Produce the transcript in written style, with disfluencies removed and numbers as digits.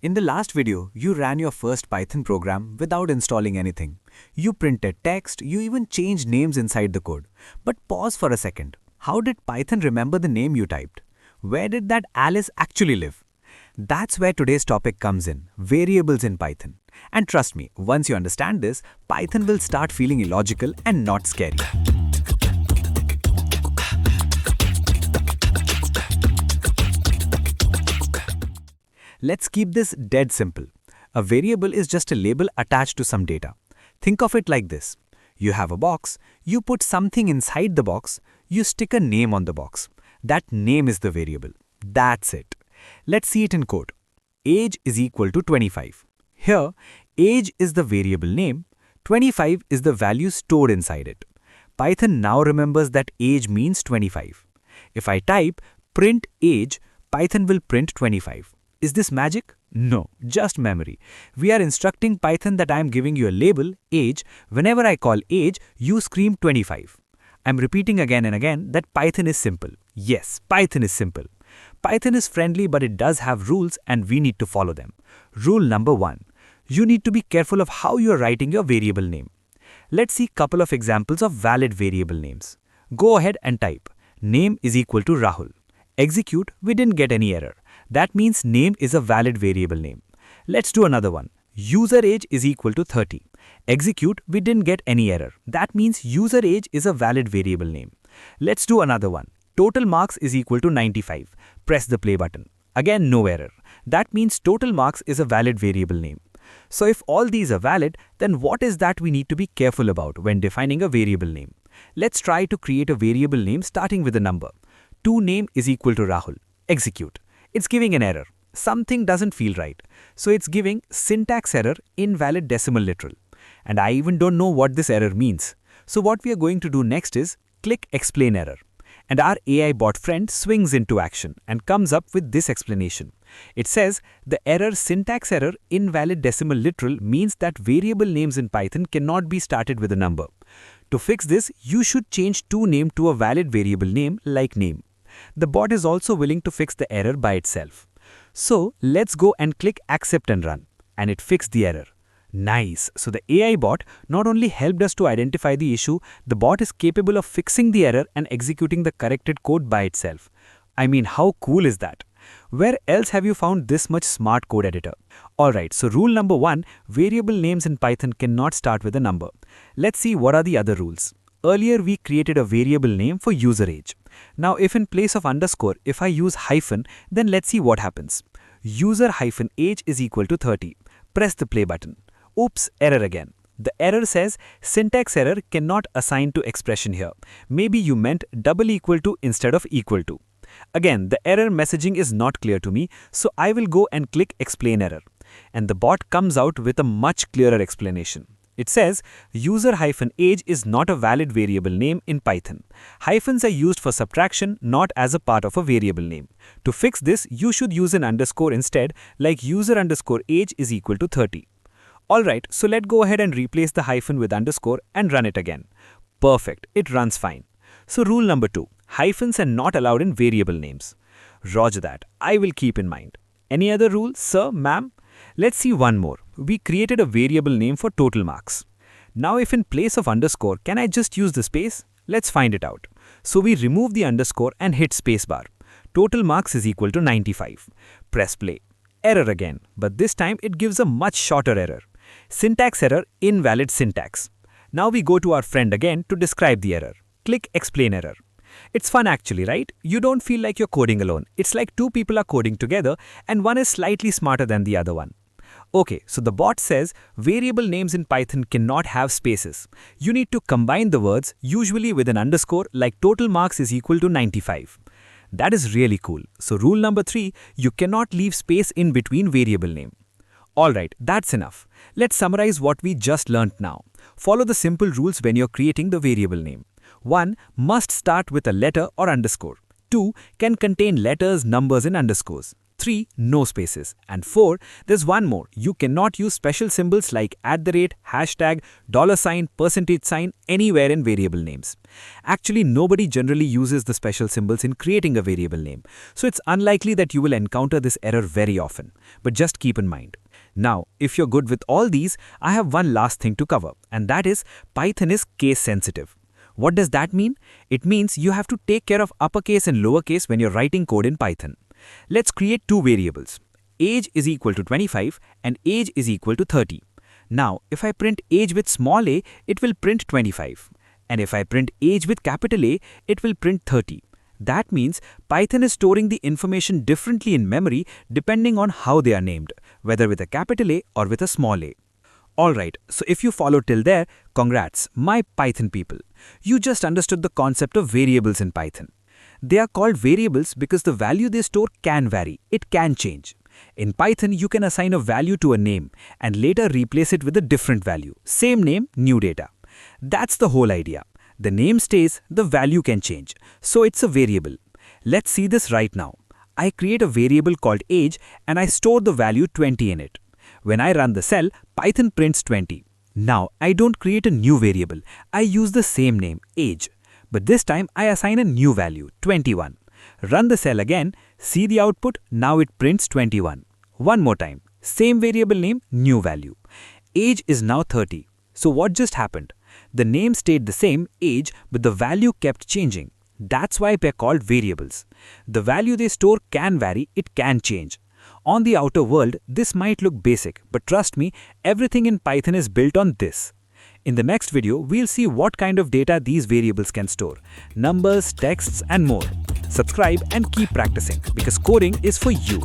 In the last video, you ran your first Python program without installing anything. You printed text, you even changed names inside the code. But pause for a second. How did Python remember the name you typed? Where did that Alice actually live? That's where today's topic comes in, variables in Python. And trust me, once you understand this, Python will start feeling illogical and not scary. Let's keep this dead simple. A variable is just a label attached to some data. Think of it like this. You have a box, you put something inside the box, you stick a name on the box. That name is the variable. That's it. Let's see it in code. Age is equal to 25. Here, age is the variable name, 25 is the value stored inside it. Python now remembers that age means 25. If I type print age, Python will print 25. Is this magic? No, just memory. We are instructing Python that I am giving you a label, age. Whenever I call age, you scream 25. I'm repeating again and again that Python is simple. Yes, Python is simple. Python is friendly, but it does have rules and we need to follow them. Rule number 1. You need to be careful of how you are writing your variable name. Let's see a couple of examples of valid variable names. Go ahead and type name is equal to Rahul. Execute, we didn't get any error. That means name is a valid variable name. Let's do another one. User age is equal to 30. Execute, we didn't get any error. That means user age is a valid variable name. Let's do another one. Total marks is equal to 95. Press the play button. Again, no error. That means total marks is a valid variable name. So if all these are valid, then what is that we need to be careful about when defining a variable name? Let's try to create a variable name starting with a number. ToName is equal to Rahul. Execute. It's giving an error. Something doesn't feel right. So it's giving syntax error, invalid decimal literal. And I even don't know what this error means. So what we are going to do next is click explain error. And our AI bot friend swings into action and comes up with this explanation. It says the error syntax error, invalid decimal literal means that variable names in Python cannot be started with a number. To fix this, you should change ToName to a valid variable name like name. The bot is also willing to fix the error by itself. So let's go and click accept and run. And it fixed the error. Nice. So the AI bot not only helped us to identify the issue, the bot is capable of fixing the error and executing the corrected code by itself. I mean, how cool is that? Where else have you found this much smart code editor? Alright, so rule number 1, variable names in Python cannot start with a number. Let's see what are the other rules. Earlier we created a variable name for user age. Now if in place of underscore, if I use hyphen, then let's see what happens. User hyphen age is equal to 30. Press the play button. Oops, error again. The error says syntax error cannot assign to expression here. Maybe you meant double equal to instead of equal to. Again, the error messaging is not clear to me, so I will go and click explain error. And the bot comes out with a much clearer explanation. It says user-age is not a valid variable name in Python. Hyphens are used for subtraction, not as a part of a variable name. To fix this, you should use an underscore instead, like user_age is equal to 30. Alright, so let's go ahead and replace the hyphen with underscore and run it again. Perfect, it runs fine. So rule number 2, hyphens are not allowed in variable names. Roger that, I will keep in mind. Any other rule, sir, ma'am? Let's see one more. We created a variable name for total marks. Now if in place of underscore, can I just use the space? Let's find it out. So we remove the underscore and hit spacebar. Total marks is equal to 95. Press play. Error again, but this time it gives a much shorter error. Syntax error, invalid syntax. Now we go to our friend again to describe the error. Click explain error. It's fun actually, right? You don't feel like you're coding alone. It's like two people are coding together and one is slightly smarter than the other one. Okay, so the bot says variable names in Python cannot have spaces. You need to combine the words, usually with an underscore, like total marks is equal to 95. That is really cool. So rule number 3, you cannot leave space in between variable name. Alright, that's enough. Let's summarize what we just learned now. Follow the simple rules when you're creating the variable name. 1. Must start with a letter or underscore. 2. Can contain letters, numbers and underscores. 3. No spaces. And 4. There's one more. You cannot use special symbols like @ hashtag, $sign, %sign anywhere in variable names. Actually, nobody generally uses the special symbols in creating a variable name, so it's unlikely that you will encounter this error very often. But just keep in mind. Now, if you're good with all these, I have one last thing to cover, and that is Python is case sensitive. What does that mean? It means you have to take care of uppercase and lowercase when you're writing code in Python. Let's create two variables. Age is equal to 25 and age is equal to 30. Now, if I print age with small a, it will print 25. And if I print age with capital A, it will print 30. That means Python is storing the information differently in memory depending on how they are named, whether with a capital A or with a small a. Alright, so if you followed till there, congrats, my Python people. You just understood the concept of variables in Python. They are called variables because the value they store can vary, it can change. In Python, you can assign a value to a name and later replace it with a different value. Same name, new data. That's the whole idea. The name stays, the value can change. So it's a variable. Let's see this right now. I create a variable called age and I store the value 20 in it. When I run the cell, Python prints 20. Now, I don't create a new variable. I use the same name, age. But this time, I assign a new value, 21. Run the cell again, see the output, now it prints 21. One more time, same variable name, new value. Age is now 30. So what just happened? The name stayed the same, age, but the value kept changing. That's why they're called variables. The value they store can vary, it can change. On the outer world, this might look basic, but trust me, everything in Python is built on this. In the next video, we'll see what kind of data these variables can store. Numbers, texts, and more. Subscribe and keep practicing because coding is for you.